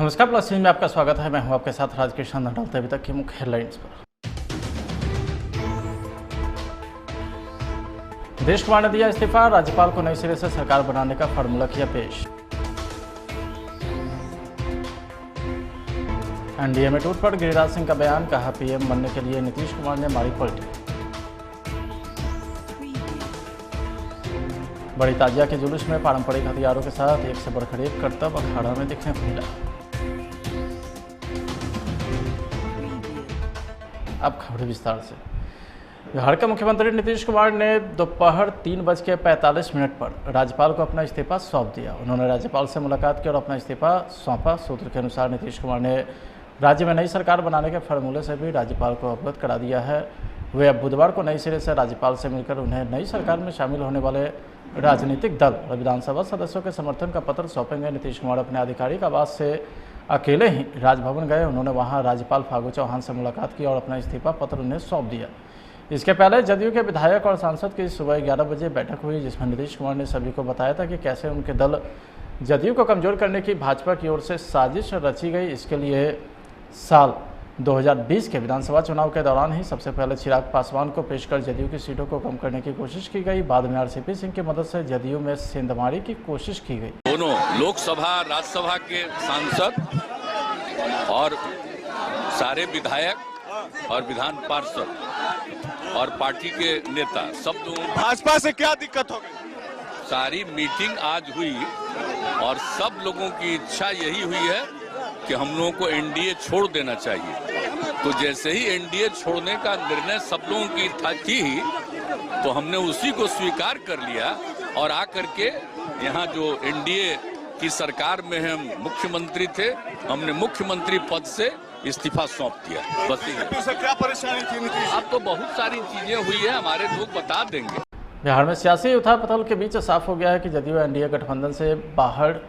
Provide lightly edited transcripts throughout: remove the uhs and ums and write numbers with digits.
नमस्कार, plus news में आपका स्वागत है। मैं हूं आपके साथ राजकिशन। डालते अभी तक की मुख्य हेडलाइंस पर। नीतीश कुमार ने दिया इस्तीफा, राज्यपाल को नए सिरे से सरकार बनाने का फार्मूला किया पेश। एनडीए में टूट पड़ गिरिराज सिंह का बयान, कहा पीएम बनने के लिए नीतीश कुमार ने मारी पलटी। बड़ी ताजिया के जुलूस में पारंपरिक हथियारों के साथ एक से बढ़कर एक करतब अखाड़ा में दिखने को मिला। अब खबर विस्तार से। बिहार के मुख्यमंत्री नीतीश कुमार ने दोपहर 3:45 पर राज्यपाल को अपना इस्तीफा सौंप दिया। उन्होंने राज्यपाल से मुलाकात की और अपना इस्तीफा सौंपा। सूत्र के अनुसार नीतीश कुमार ने राज्य में नई सरकार बनाने के फार्मूले से भी राज्यपाल को अवगत करा दिया है। वे अब बुधवार को नई सिरे से राज्यपाल से मिलकर उन्हें नई सरकार में शामिल होने वाले राजनीतिक दल और विधानसभा सदस्यों के समर्थन का पत्र सौंपेंगे। नीतीश कुमार अपने आधिकारिक आवास से अकेले ही राजभवन गए। उन्होंने वहां राज्यपाल फागू चौहान से मुलाकात की और अपना इस्तीफा पत्र उन्हें सौंप दिया। इसके पहले जदयू के विधायक और सांसद की सुबह 11 बजे बैठक हुई, जिसमें नीतीश कुमार ने सभी को बताया था कि कैसे उनके दल जदयू को कमजोर करने की भाजपा की ओर से साजिश रची गई। इसके लिए साल 2020 के विधानसभा चुनाव के दौरान ही सबसे पहले चिराग पासवान को पेश कर जदयू की सीटों को कम करने की कोशिश की गई। बाद में आरसीपी सिंह की मदद से जदयू में सेंधमारी की कोशिश की गई। दोनों लोकसभा राज्यसभा के सांसद और सारे विधायक और विधान पार्षद और पार्टी के नेता सब लोगों भाजपा से क्या दिक्कत हो गई? सारी मीटिंग आज हुई और सब लोगों की इच्छा यही हुई है कि हम लोगों को एनडीए छोड़ देना चाहिए। तो जैसे ही एनडीए छोड़ने का निर्णय सब लोगों की थी ही, तो हमने उसी को स्वीकार कर लिया और आकर के यहाँ जो एनडीए की सरकार में हम मुख्यमंत्री थे, हमने मुख्यमंत्री पद से इस्तीफा सौंप दिया। बस से क्या परेशानी थी नीतीश? अब तो बहुत सारी चीजें हुई है, हमारे लोग बता देंगे। बिहार में सियासी उथल-पुथल के बीच साफ हो गया है कि जदयू एनडीए गठबंधन से बाहर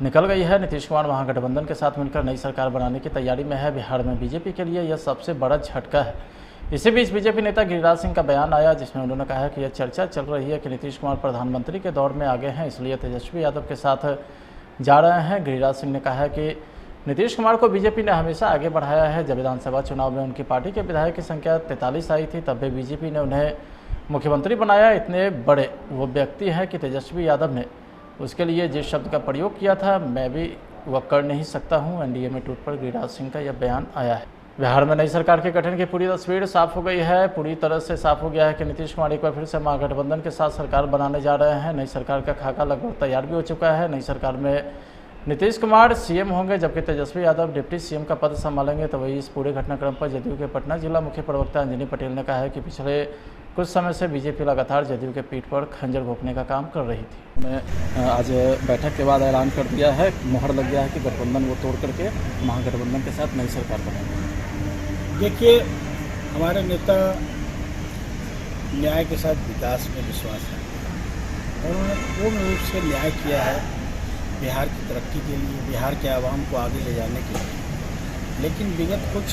निकल गई है। नीतीश कुमार महागठबंधन के साथ मिलकर नई सरकार बनाने की तैयारी में है। बिहार में बीजेपी के लिए यह सबसे बड़ा झटका है। इसी बीच बीजेपी नेता गिरिराज सिंह का बयान आया, जिसमें उन्होंने कहा कि यह चर्चा चल रही है कि नीतीश कुमार प्रधानमंत्री के दौर में आगे हैं, इसलिए तेजस्वी यादव के साथ जा रहे हैं। गिरिराज सिंह ने कहा कि नीतीश कुमार को बीजेपी ने हमेशा आगे बढ़ाया है। जब विधानसभा चुनाव में उनकी पार्टी के विधायक की संख्या 43 आई थी, तब भी बीजेपी ने उन्हें मुख्यमंत्री बनाया। इतने बड़े वो व्यक्ति हैं कि तेजस्वी यादव ने उसके लिए जिस शब्द का प्रयोग किया था, मैं भी वह कर नहीं सकता हूं। एनडीए में टूट पर गिरिराज सिंह का यह बयान आया है। बिहार में नई सरकार के गठन की पूरी तस्वीर साफ हो गई है। पूरी तरह से साफ हो गया है कि नीतीश कुमार एक बार फिर से महागठबंधन के साथ सरकार बनाने जा रहे हैं। नई सरकार का खाका लगभग तैयार भी हो चुका है। नई सरकार में नीतीश कुमार सीएम होंगे, जबकि तेजस्वी यादव डिप्टी सीएम का पद संभालेंगे। तो वही इस पूरे घटनाक्रम पर जदयू के पटना जिला मुख्य प्रवक्ता अंजनी पटेल ने कहा है कि पिछले कुछ समय से बीजेपी लगातार जदयू के पीठ पर खंजर घोंपने का काम कर रही थी। उन्होंने आज बैठक के बाद ऐलान कर दिया है, मुहर लग गया है कि गठबंधन वो तोड़ करके महागठबंधन के साथ नई सरकार बनाएंगे। देखिए, हमारे नेता न्याय के साथ विकास में विश्वास है और उन्होंने पूर्ण रूप से न्याय किया है बिहार की तरक्की के लिए, बिहार के आवाम को आगे ले जाने के लिए। लेकिन विगत कुछ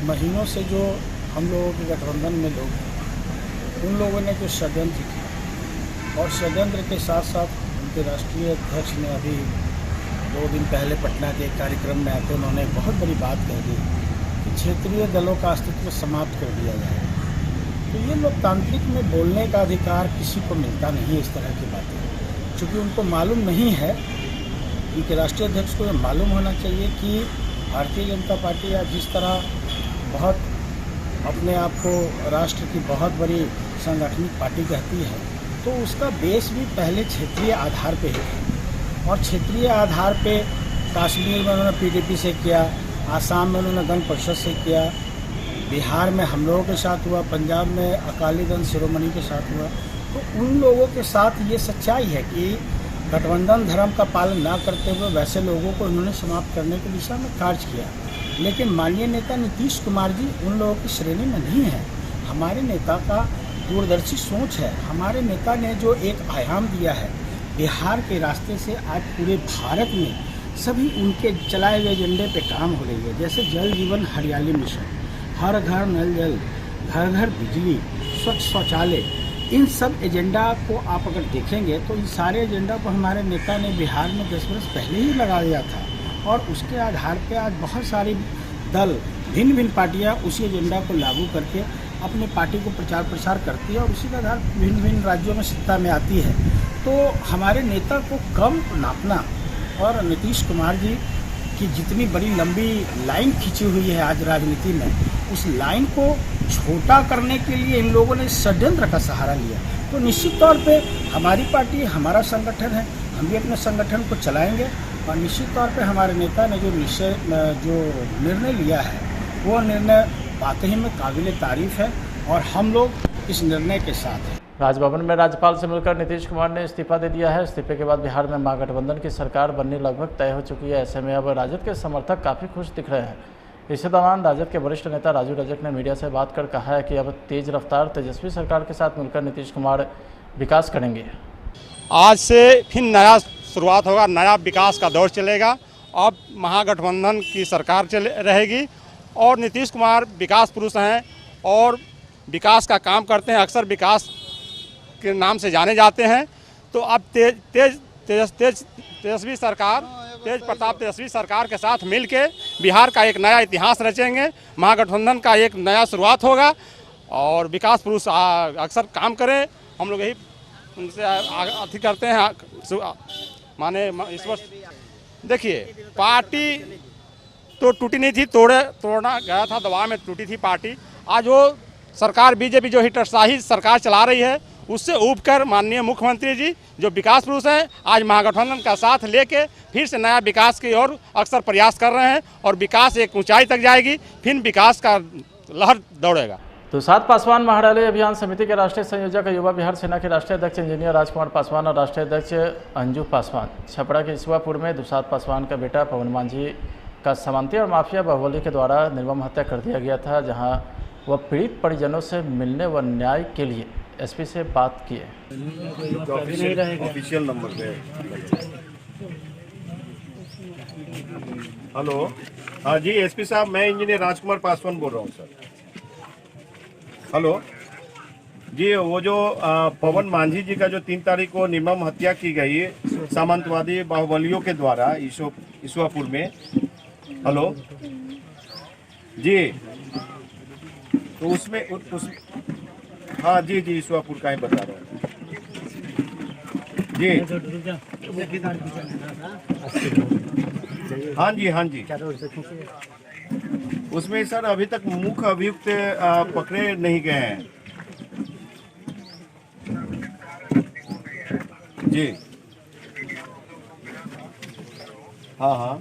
महीनों से जो हम लोगों के गठबंधन में लोग, उन लोगों ने जो षड्यंत्र किया और षड्यंत्र के साथ साथ उनके राष्ट्रीय अध्यक्ष ने अभी 2 दिन पहले पटना के एक कार्यक्रम में आते उन्होंने बहुत बड़ी बात कह दी कि क्षेत्रीय दलों का अस्तित्व समाप्त कर दिया जाए। तो ये लोकतांत्रिक में बोलने का अधिकार किसी को मिलता नहीं है, इस तरह की बातें, क्योंकि उनको मालूम नहीं है। उनके राष्ट्रीय अध्यक्ष को ये मालूम होना चाहिए कि भारतीय जनता पार्टी आज जिस तरह बहुत अपने आप को राष्ट्र की बहुत बड़ी सांगठनिक पार्टी कहती है, तो उसका बेस भी पहले क्षेत्रीय आधार पे है। और क्षेत्रीय आधार पे कश्मीर में उन्होंने पीडीपी से किया, आसाम में उन्होंने गण परिषद से किया, बिहार में हम लोगों के साथ हुआ, पंजाब में अकाली दल शिरोमणि के साथ हुआ। तो उन लोगों के साथ ये सच्चाई है कि गठबंधन धर्म का पालन ना करते हुए वैसे लोगों को उन्होंने समाप्त करने की दिशा में कार्य किया। लेकिन माननीय नेता नीतीश कुमार जी उन लोगों की श्रेणी में नहीं है। हमारे नेता का दूरदर्शी सोच है। हमारे नेता ने जो एक आयाम दिया है बिहार के रास्ते से, आज पूरे भारत में सभी उनके चलाए हुए एजेंडे पे काम हो रही है। जैसे जल जीवन हरियाली मिशन, हर घर नल जल, घर घर बिजली, स्वच्छ शौचालय, इन सब एजेंडा को आप अगर देखेंगे तो इन सारे एजेंडा को हमारे नेता ने बिहार में 10 वर्ष पहले ही लगा दिया था और उसके आधार पे आज बहुत सारी दल भिन्न भिन्न पार्टियां उसी एजेंडा को लागू करके अपने पार्टी को प्रचार प्रसार करती है और उसी के आधार भिन्न भिन्न राज्यों में सत्ता में आती है। तो हमारे नेता को कम नापना और नीतीश कुमार जी की जितनी बड़ी लंबी लाइन खींची हुई है आज राजनीति में, उस लाइन को छोटा करने के लिए इन लोगों ने षड्यंत्र का सहारा लिया। तो निश्चित तौर पे हमारी पार्टी, हमारा संगठन है, हम भी अपने संगठन को चलाएंगे और निश्चित तौर पे हमारे नेता ने जो निर्णय लिया है वो निर्णय वाकई में काबिल तारीफ है और हम लोग इस निर्णय के साथ हैं। राजभवन में राज्यपाल से मिलकर नीतीश कुमार ने इस्तीफा दे दिया है। इस्तीफे के बाद बिहार में महागठबंधन की सरकार बननी लगभग तय हो चुकी है। ऐसे में अब राजद के समर्थक काफ़ी खुश दिख रहे हैं। इसी दौरान राजद के वरिष्ठ नेता राजू रजक ने मीडिया से बात कर कहा है कि अब तेज रफ्तार तेजस्वी सरकार के साथ मिलकर नीतीश कुमार विकास करेंगे। आज से फिर नया शुरुआत होगा, नया विकास का दौर चलेगा। अब महागठबंधन की सरकार रहेगी और नीतीश कुमार विकास पुरुष हैं और विकास का काम करते हैं, अक्सर विकास के नाम से जाने जाते हैं। तो अब तेजस्वी सरकार, तेज प्रताप तेजस्वी सरकार के साथ मिलके बिहार का एक नया इतिहास रचेंगे। महागठबंधन का एक नया शुरुआत होगा और विकास पुरुष अक्सर काम करें, हम लोग यही उनसे अति करते हैं। माने इस वर्ष देखिए, पार्टी तो टूटी नहीं थी, तोड़ना गया था, दबाव में टूटी थी पार्टी। आज वो सरकार बीजेपी जो हिटरशाही सरकार चला रही है उससे ऊब कर माननीय मुख्यमंत्री जी जो विकास पुरुष हैं, आज महागठबंधन का साथ लेके फिर से नया विकास की ओर अक्सर प्रयास कर रहे हैं और विकास एक ऊंचाई तक जाएगी, फिर विकास का लहर दौड़ेगा। तो सात पासवान महाड़ाली अभियान समिति के राष्ट्रीय संयोजक युवा बिहार सेना के राष्ट्रीय अध्यक्ष इंजीनियर राजकुमार पासवान और राष्ट्रीय अध्यक्ष अंजू पासवान छपरा के ईसुआपुर में दुसाद पासवान का बेटा पवन मांझी का सामंती और माफिया बाहुबली के द्वारा निर्मम हत्या कर दिया गया था, जहां वह पीड़ित परिजनों से मिलने व न्याय के लिए एसपी से बात किए। ऑफिशियल नंबर पे। हेलो, हाँ जी एसपी साहब, मैं इंजीनियर राजकुमार पासवान बोल रहा हूँ सर। हेलो जी, वो जो पवन मांझी जी का जो 3 तारीख को निर्मम हत्या की गई सामंतवादी बाहुबलियों के द्वारा ईसुआपुर में। हेलो जी, तो उसमें हाँ जी ईसुआपुर का ही बता रहा हूँ जी। हाँ जी उसमें सर अभी तक मुख्य अभियुक्त पकड़े नहीं गए हैं जी। हाँ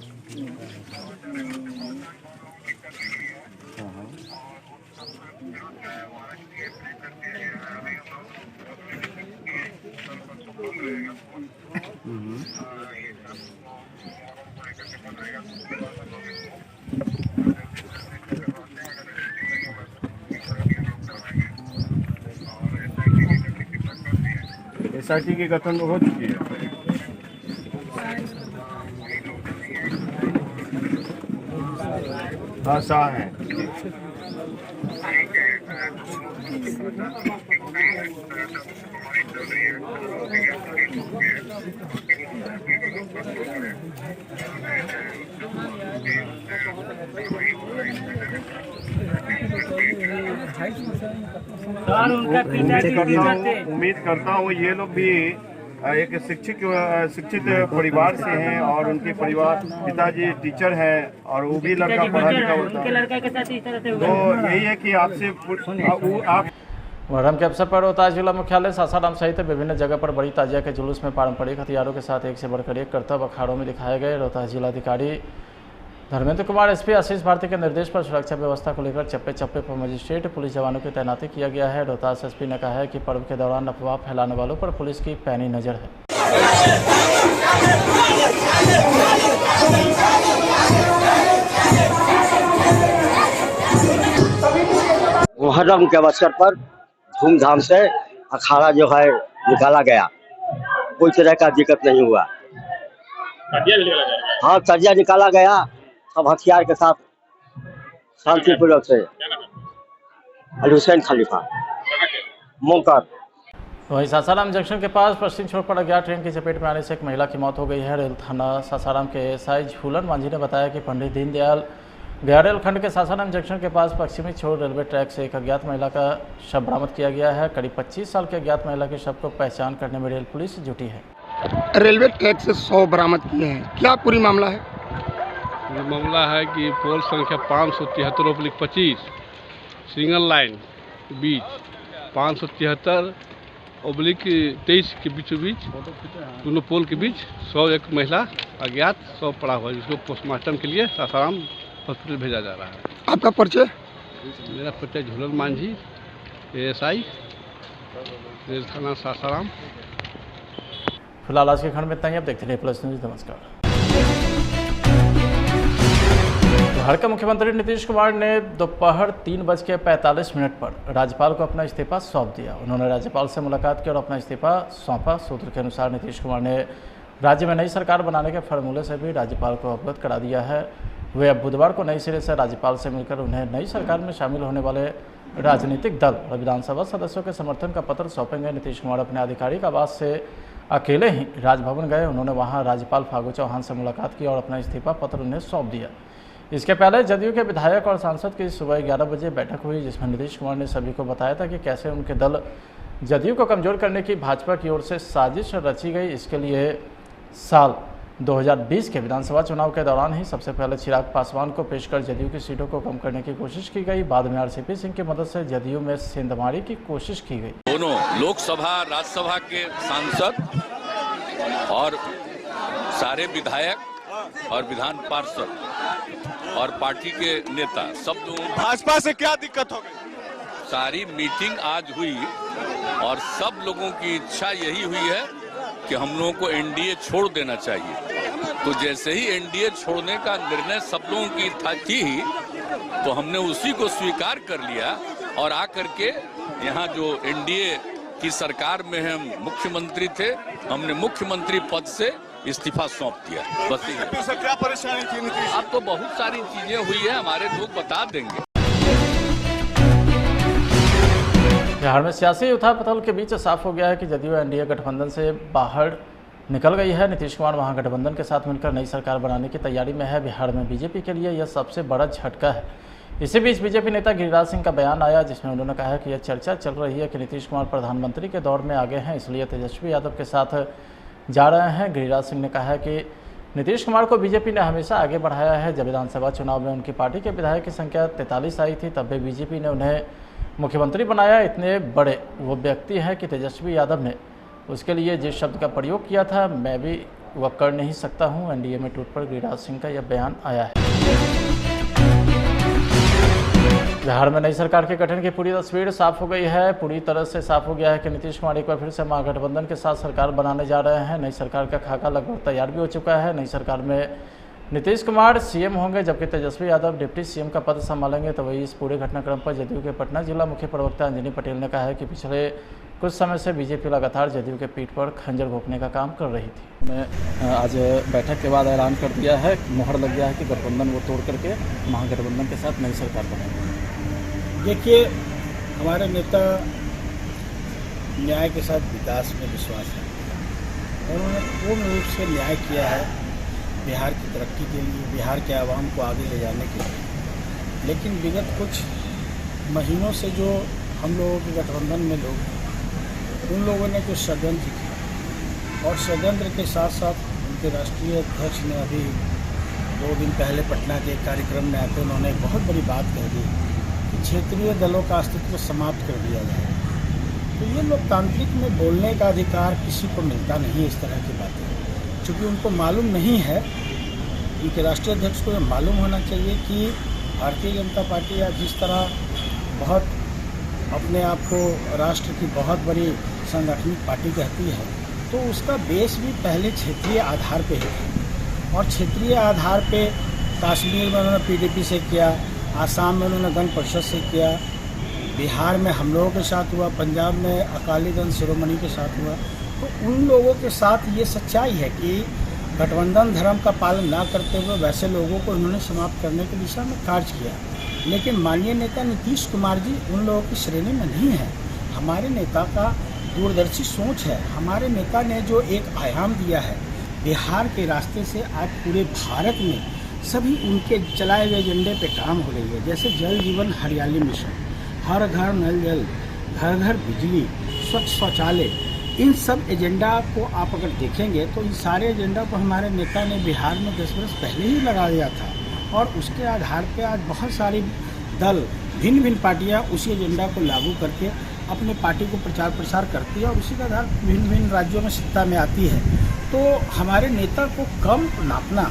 एसआईटी की गठन हो चुकी है। हाँ शाह है। उम्मीद करता हूँ ये लोग भी एक शिक्षित परिवार से हैं और उनके परिवार पिताजी टीचर हैं और वो भी लड़का पढ़ा लिखा होता है। तो यही है कि आपसे आप मुहर्रम के अवसर पर रोहतास जिला मुख्यालय सासाराम सहित विभिन्न जगह पर बड़ी ताजिया के जुलूस में पारंपरिक हथियारों के साथ एक से बढ़कर एक करतब अखाड़ों में दिखाए गए। रोहतास जिलाधिकारी धर्मेंद्र कुमार एसपी आशीष भारती के निर्देश पर सुरक्षा व्यवस्था को लेकर चप्पे चप्पे पर मजिस्ट्रेट पुलिस जवानों की तैनाती किया गया है। रोहतास एसपी ने कहा है कि पर्व के दौरान अफवाह फैलाने वालों पर पुलिस की पैनी नजर है। मुहर्रम के अवसर पर धूमधाम से अखाड़ा जो है निकाला गया, कोई तरह का दिक्कत नहीं हुआ। हाँ, ताजिया निकाला गया सब हथियार के साथ शांतिपूर्वक से। अली हुसैन खलीफा मोकर। वहीं सासाराम जंक्शन के पास पश्चिम छोर पर अज्ञात ट्रेन की चपेट में आने से एक महिला की मौत हो गई है। रेल थाना सासाराम के एसआई झूलन मांझी ने बताया कि पंडित दीनदयाल गया रेलखंड के सासाराम जंक्शन के पास पश्चिमी छोर रेलवे ट्रैक से एक अज्ञात महिला का शव बरामद किया गया है। करीब 25 साल के अज्ञात महिला के शव को पहचान करने में रेल पुलिस जुटी है। रेलवे ट्रैक से 100 बरामद किए हैं, क्या पूरी मामला है? ये मामला है कि पोल संख्या 573/25 सिंगल लाइन के बीच 573/23 के बीचों बीच दोनों पोल के बीच 101 महिला अज्ञात शव पड़ा हुआ है, जिसको पोस्टमार्टम के लिए सासाराम हॉस्पिटल भेजा जा रहा है। आपका परिचय? मेरा परिचय झूलन मांझी, एएसआई रेल थाना सासाराम। फिलहाल आज के खंड में इतना ही। अब देखते रहिए प्लस न्यूज। नमस्कार। बिहार के मुख्यमंत्री नीतीश कुमार ने दोपहर 3:45 पर राज्यपाल को अपना इस्तीफा सौंप दिया। उन्होंने राज्यपाल से मुलाकात की और अपना इस्तीफा सौंपा। सूत्र के अनुसार नीतीश कुमार ने राज्य में नई सरकार बनाने के फॉर्मूले से भी राज्यपाल को अवगत करा दिया है। वे अब बुधवार को नई सिरे से राज्यपाल से मिलकर उन्हें नई सरकार में शामिल होने वाले राजनीतिक दल और विधानसभा सदस्यों के समर्थन का पत्र सौंपेंगे। नीतीश कुमार अपने आधिकारिक आवास से अकेले ही राजभवन गए। उन्होंने वहां राज्यपाल फागू चौहान से मुलाकात की और अपना इस्तीफा पत्र उन्हें सौंप दिया। इसके पहले जदयू के विधायक और सांसद की सुबह 11 बजे बैठक हुई, जिसमें नीतीश कुमार ने सभी को बताया था कि कैसे उनके दल जदयू को कमजोर करने की भाजपा की ओर से साजिश रची गई। इसके लिए साल 2020 के विधानसभा चुनाव के दौरान ही सबसे पहले चिराग पासवान को पेश कर जदयू की सीटों को कम करने की कोशिश की गई। बाद में आरसीपी सिंह की मदद से जदयू में सेंधमारी की कोशिश की गई। दोनों लोकसभा राज्यसभा के सांसद और सारे विधायक और विधान पार्षद और पार्टी के नेता सब लोगों भाजपा से क्या दिक्कत हो गई? सारी मीटिंग आज हुई और सब लोगों की इच्छा यही हुई है कि हम लोगों को एनडीए छोड़ देना चाहिए। तो जैसे ही एनडीए छोड़ने का निर्णय सब लोगों की थी तो हमने उसी को स्वीकार कर लिया और आकर के यहाँ जो एनडीए की सरकार में हम मुख्यमंत्री थे, हमने मुख्यमंत्री पद से इस्तीफा सौंप दिया। बस क्या परेशानी थी नीतीश? अब तो बहुत सारी चीजें हुई है, हमारे लोग बता देंगे। बिहार में सियासी उथल-पुथल के बीच साफ हो गया है कि जदयू एनडीए गठबंधन से बाहर निकल गई है। नीतीश कुमार महागठबंधन के साथ मिलकर नई सरकार बनाने की तैयारी में है। बिहार में बीजेपी के लिए यह सबसे बड़ा झटका है। इसी बीच बीजेपी नेता गिरिराज सिंह का बयान आया, जिसमें उन्होंने कहा कि यह चर्चा चल रही है कि नीतीश कुमार प्रधानमंत्री के दौर में आगे हैं, इसलिए तेजस्वी यादव के साथ जा रहे हैं। गिरिराज सिंह ने कहा कि नीतीश कुमार को बीजेपी ने हमेशा आगे बढ़ाया है। जब विधानसभा चुनाव में उनकी पार्टी के विधायक की संख्या 43 आई थी, तब भी बीजेपी ने उन्हें मुख्यमंत्री बनाया। इतने बड़े वो व्यक्ति हैं कि तेजस्वी यादव ने उसके लिए जिस शब्द का प्रयोग किया था, मैं भी वह कर नहीं सकता हूं। एनडीए में टूट पर गिरिराज सिंह का यह बयान आया है। बिहार में नई सरकार के गठन की पूरी तस्वीर साफ हो गई है। पूरी तरह से साफ हो गया है कि नीतीश कुमार एक बार फिर से महागठबंधन के साथ सरकार बनाने जा रहे हैं। नई सरकार का खाका लगभग तैयार भी हो चुका है। नई सरकार में नीतीश कुमार सीएम होंगे, जबकि तेजस्वी यादव डिप्टी सीएम का पद संभालेंगे। तो वही इस पूरे घटनाक्रम पर जदयू के पटना जिला मुख्य प्रवक्ता अंजनी पटेल ने कहा है कि पिछले कुछ समय से बीजेपी लगातार जदयू के पीठ पर खंजर घोंपने का काम कर रही थी। उन्होंने आज बैठक के बाद ऐलान कर दिया है, मोहर लग गया है कि गठबंधन वो तोड़ करके महागठबंधन के साथ नई सरकार बनाएंगे। देखिए, हमारे नेता न्याय के साथ विकास में विश्वास है और उन्होंने पूर्ण रूप से न्याय किया है बिहार की तरक्की के लिए, बिहार के आवाम को आगे ले जाने के लिए। लेकिन विगत कुछ महीनों से जो हम लोगों के गठबंधन में लोग हैं, उन लोगों ने कुछ षड्यंत्र किया और षड्यंत्र के साथ साथ उनके राष्ट्रीय अध्यक्ष ने अभी 2 दिन पहले पटना के एक कार्यक्रम में आकर उन्होंने एक बहुत बड़ी बात कह दी कि क्षेत्रीय दलों का अस्तित्व समाप्त कर दिया जाए। तो ये लोकतांत्रिक में बोलने का अधिकार किसी को मिलता नहीं है, इस तरह की बातें, क्योंकि उनको मालूम नहीं है। उनके राष्ट्रीय अध्यक्ष को यह मालूम होना चाहिए कि भारतीय जनता पार्टी आज जिस तरह बहुत अपने आप को राष्ट्र की बहुत बड़ी सांगठनिक पार्टी कहती है, तो उसका बेस भी पहले क्षेत्रीय आधार पे है और क्षेत्रीय आधार पे कश्मीर में उन्होंने पीडीपी से किया, आसाम में उन्होंने गण परिषद से किया, बिहार में हम लोगों के साथ हुआ, पंजाब में अकाली दल शिरोमणि के साथ हुआ। तो उन लोगों के साथ ये सच्चाई है कि गठबंधन धर्म का पालन ना करते हुए वैसे लोगों को उन्होंने समाप्त करने की दिशा में कार्य किया। लेकिन माननीय नेता नीतीश कुमार जी उन लोगों की श्रेणी में नहीं है। हमारे नेता का दूरदर्शी सोच है। हमारे नेता ने जो एक आयाम दिया है बिहार के रास्ते से, आज पूरे भारत में सभी उनके चलाए हुए एजेंडे पे काम हो रही है। जैसे जल जीवन हरियाली मिशन, हर घर नल जल, घर घर बिजली, स्वच्छ शौचालय, इन सब एजेंडा को आप अगर देखेंगे तो इन सारे एजेंडा को हमारे नेता ने बिहार में 10 वर्ष पहले ही लगा दिया था, और उसके आधार पे आज बहुत सारी दल, भिन्न भिन्न पार्टियां उसी एजेंडा को लागू करके अपने पार्टी को प्रचार प्रसार करती है और उसी के आधार भिन्न भिन्न राज्यों में सत्ता में आती है। तो हमारे नेता को कम नापना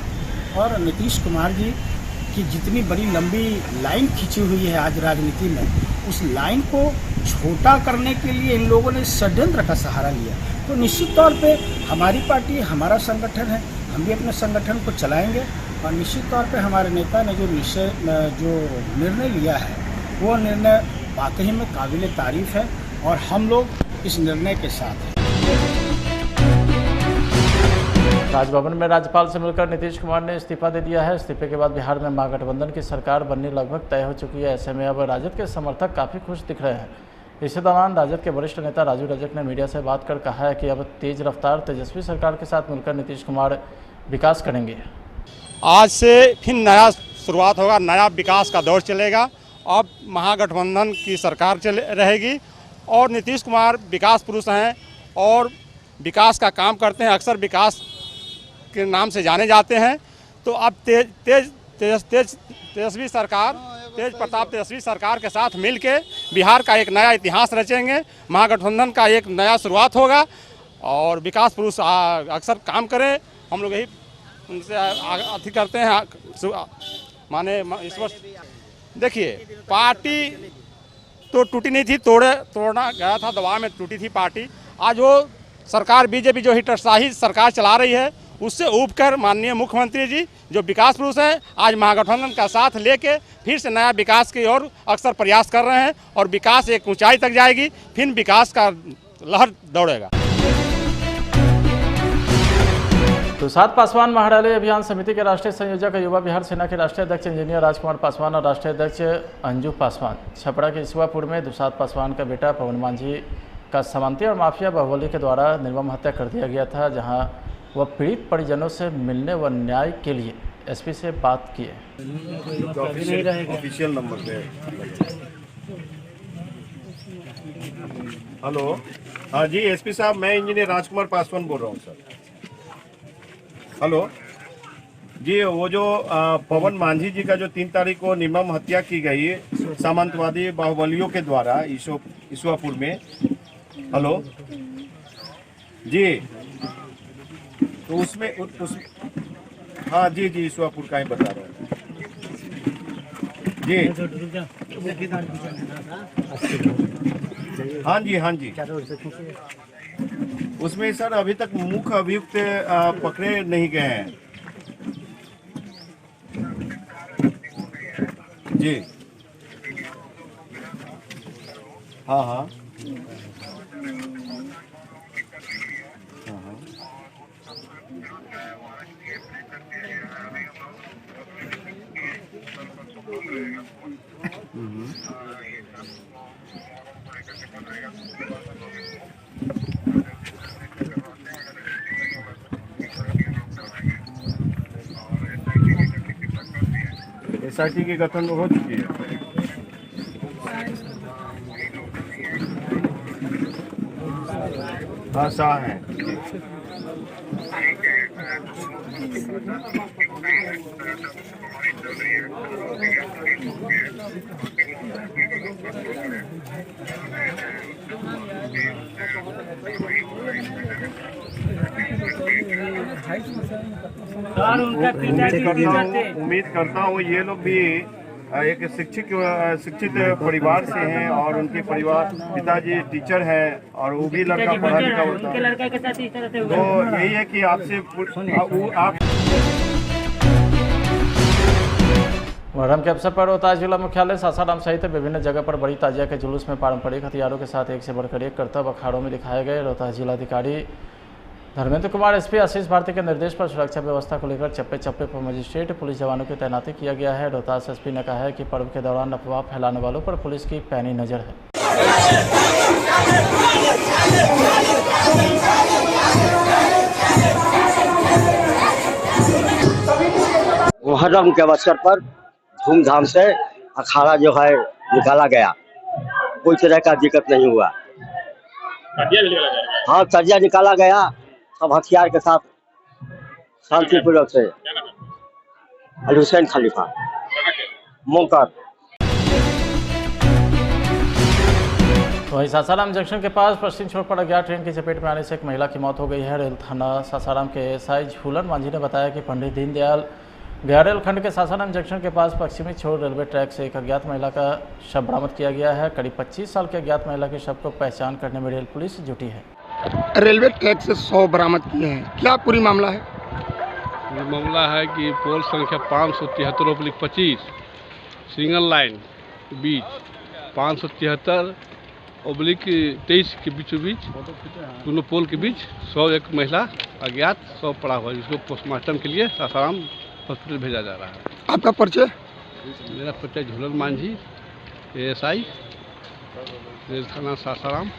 और नीतीश कुमार जी की जितनी बड़ी लंबी लाइन खींची हुई है आज राजनीति में, उस लाइन को छोटा करने के लिए इन लोगों ने षड्यंत्र का सहारा लिया। तो निश्चित तौर पे हमारी पार्टी, हमारा संगठन है, हम भी अपने संगठन को चलाएंगे और निश्चित तौर पे हमारे नेता ने जो निर्णय लिया है वो निर्णय वाकई में काबिल तारीफ है और हम लोग इस निर्णय के साथ हैं। राजभवन में राज्यपाल से मिलकर नीतीश कुमार ने इस्तीफा दे दिया है। इस्तीफे के बाद बिहार में महागठबंधन की सरकार बननी लगभग तय हो चुकी है। ऐसे में अब राजद के समर्थक काफ़ी खुश दिख रहे हैं। इसी दौरान राजद के वरिष्ठ नेता राजू रजक ने मीडिया से बात कर कहा है कि अब तेज रफ्तार तेजस्वी सरकार के साथ मिलकर नीतीश कुमार विकास करेंगे। आज से फिर नया शुरुआत होगा, नया विकास का दौर चलेगा। अब महागठबंधन की सरकार रहेगी और नीतीश कुमार विकास पुरुष हैं और विकास का काम करते हैं, अक्सर विकास के नाम से जाने जाते हैं। तो अब तेजस्वी सरकार, तेज प्रताप तेजस्वी सरकार के साथ मिलके बिहार का एक नया इतिहास रचेंगे। महागठबंधन का एक नया शुरुआत होगा और विकास पुरुष अक्सर काम करें, हम लोग यही उनसे अति करते हैं। माने इस वर्ष देखिए, पार्टी तो टूटी नहीं थी, तोड़ना गया था, दबाव में टूटी थी पार्टी। आज वो सरकार बीजेपी जो हिटरशाही सरकार चला रही है उससे ऊबकर माननीय मुख्यमंत्री जी जो विकास पुरुष हैं, आज महागठबंधन का साथ लेके फिर से नया विकास की ओर अक्सर प्रयास कर रहे हैं और विकास एक ऊंचाई तक जाएगी, फिर विकास का लहर दौड़ेगा। दुसाध पासवान महाड़ाली अभियान समिति के राष्ट्रीय संयोजक युवा बिहार सेना के राष्ट्रीय अध्यक्ष इंजीनियर राजकुमार पासवान और राष्ट्रीय अध्यक्ष अंजू पासवान छपरा के ईसुआपुर में दुसाध पासवान का बेटा पवन मांझी का सामंती और माफिया बाहुबली के द्वारा निर्मम हत्या कर दिया गया था, जहां वह पीड़ित परिजनों से मिलने व न्याय के लिए एसपी से बात किए। ऑफिशियल नंबर पे। हेलो, हाँ जी एसपी साहब, मैं इंजीनियर राजकुमार पासवान बोल रहा हूँ सर। हेलो जी, वो जो पवन मांझी जी का जो 3 तारीख को निर्मम हत्या की गई सामंतवादी बाहुबलियों के द्वारा ईसुआपुर में। हेलो जी, तो उसमें हाँ जी ईसुआपुर का ही बता रहा हूँ जी। हाँ जी उसमें सर अभी तक मुख्य अभियुक्त पकड़े नहीं गए हैं जी। हाँ एसआईटी की गठन हो चुकी है। हाँ शाह है। उम्मीद करता हूँ ये लोग भी एक शिक्षित परिवार से हैं और उनके परिवार पिताजी टीचर हैं और वो भी लड़का पढ़ा लिखा होता है। तो यही है कि आपसे आप मुहर्रम के अवसर पर रोहतास जिला मुख्यालय सासाराम सहित विभिन्न जगह पर बड़ी ताजिया के जुलूस में पारंपरिक हथियारों के साथ एक से बढ़कर एक करतब अखाड़ों में दिखाए गए। रोहतास जिलाधिकारी धर्मेंद्र कुमार एसपी आशीष भारती के निर्देश पर सुरक्षा व्यवस्था को लेकर चप्पे चप्पे पर मजिस्ट्रेट पुलिस जवानों की तैनाती किया गया है। रोहतास एसपी ने कहा है कि पर्व के दौरान अफवाह फैलाने वालों पर पुलिस की पैनी नजर है। मुहर्रम के अवसर पर धूमधाम से अखाड़ा जो है निकाला गया। कोई तरह का दिक्कत नहीं हुआ। हाँ, तजिया निकाला गया सब हथियार के साथ शांतिपूर्वक से। अली हुसैन खलीफा मोकर। वहीं सासाराम जंक्शन के पास पश्चिम छोर पर अज्ञात ट्रेन की चपेट में आने से एक महिला की मौत हो गई है। रेल थाना सासाराम के एसआई झूलन मांझी ने बताया कि पंडित दीनदयाल गया रेलखंड के सासाराम जंक्शन के पास पश्चिमी छोर रेलवे ट्रैक से एक अज्ञात महिला का शव बरामद किया गया है। करीब 25 साल के अज्ञात महिला के शव को पहचान करने में रेल पुलिस जुटी है। रेलवे ट्रैक से 100 बरामद किए हैं, क्या पूरी मामला है? ये मामला है कि पोल संख्या 573/25 सिंगल लाइन के बीच 573/23 के बीचों बीच दोनों पोल के बीच 101 महिला अज्ञात शव पड़ा हुआ है, जिसको पोस्टमार्टम के लिए सासाराम हॉस्पिटल भेजा जा रहा है। आपका परिचय? मेरा परिचय झूलन मांझी एएसआई रेल थाना सासाराम।